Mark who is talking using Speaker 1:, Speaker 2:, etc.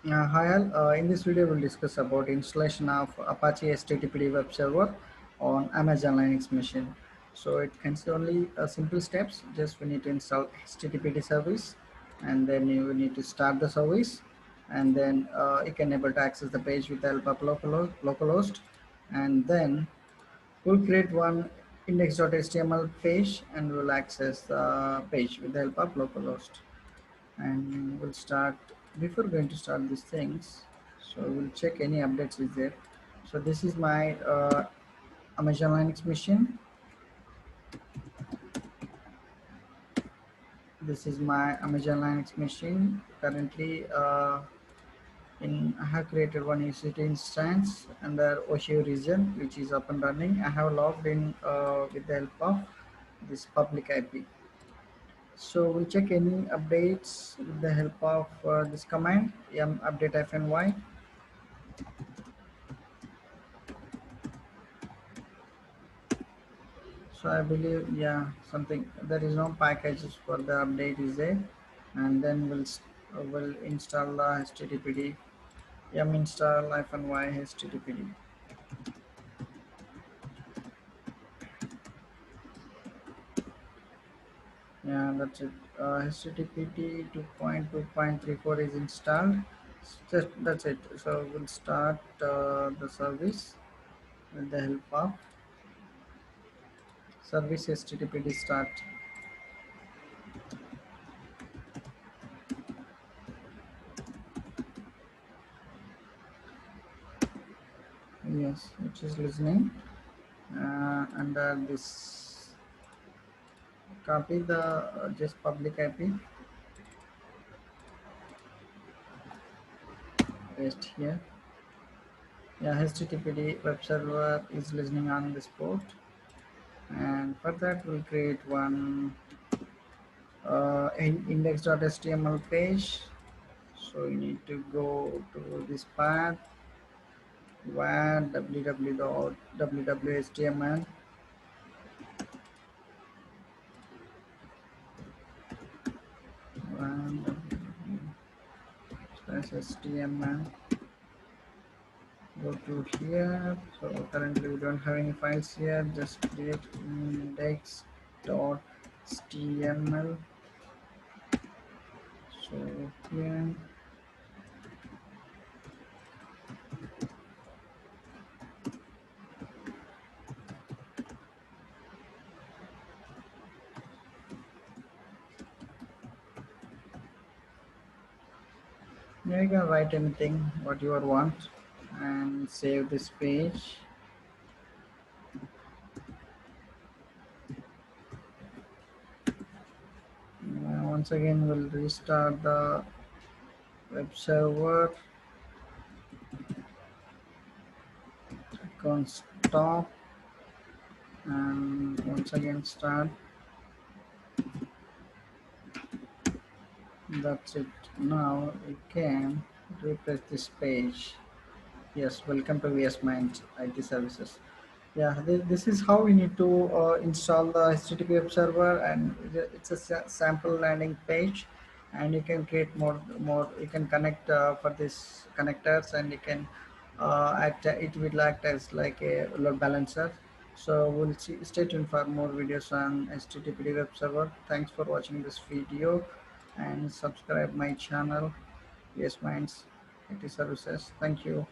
Speaker 1: Hi all. In this video we'll discuss about installation of Apache HTTPD Web Server on Amazon Linux machine. So it consists only simple steps. Just we need to install HTTPD service, and then you need to start the service, and then you can able to access the page with the help of localhost, and then we'll create one index.html page, and we'll access the page with the help of localhost. And we'll start before going to start these things, so we'll check any updates is there. So this is my Amazon Linux machine. This is my Amazon Linux machine currently. I have created one EC2 instance under OSHU region, which is up and running. I have logged in with the help of this public IP. So we'll check any updates with the help of this command yum update-y. So I believe, yeah, something, there is no packages for the update is there, and then we'll install the HTTPD yum install -y HTTPD. Yeah, that's it. HTTPD 2.2.34 is installed. That's it. So we'll start the service with the help of service HTTPD start. Yes, which is listening. Under this, copy the just public IP, paste here. Yeah, HTTPD web server is listening on this port, and for that we'll create one index.html page. So you need to go to this path where www.www.html, html, go to here. So currently we don't have any files here. Just create index.html. So here, you can write anything what you want and save this page. Once again we'll restart the web server, click on stop, and once again start. That's it. Now you can refresh this page. Yes, welcome to VS Mind IT services. Yeah, this is how we need to install the HTTP web server, and it's a sample landing page, and you can create more. You can connect for this connectors, and you can act. It will act as like a load balancer. So we'll see. Stay tuned for more videos on HTTPD web server. Thanks for watching this video, and subscribe my channel, VS Minds IT services. Thank you.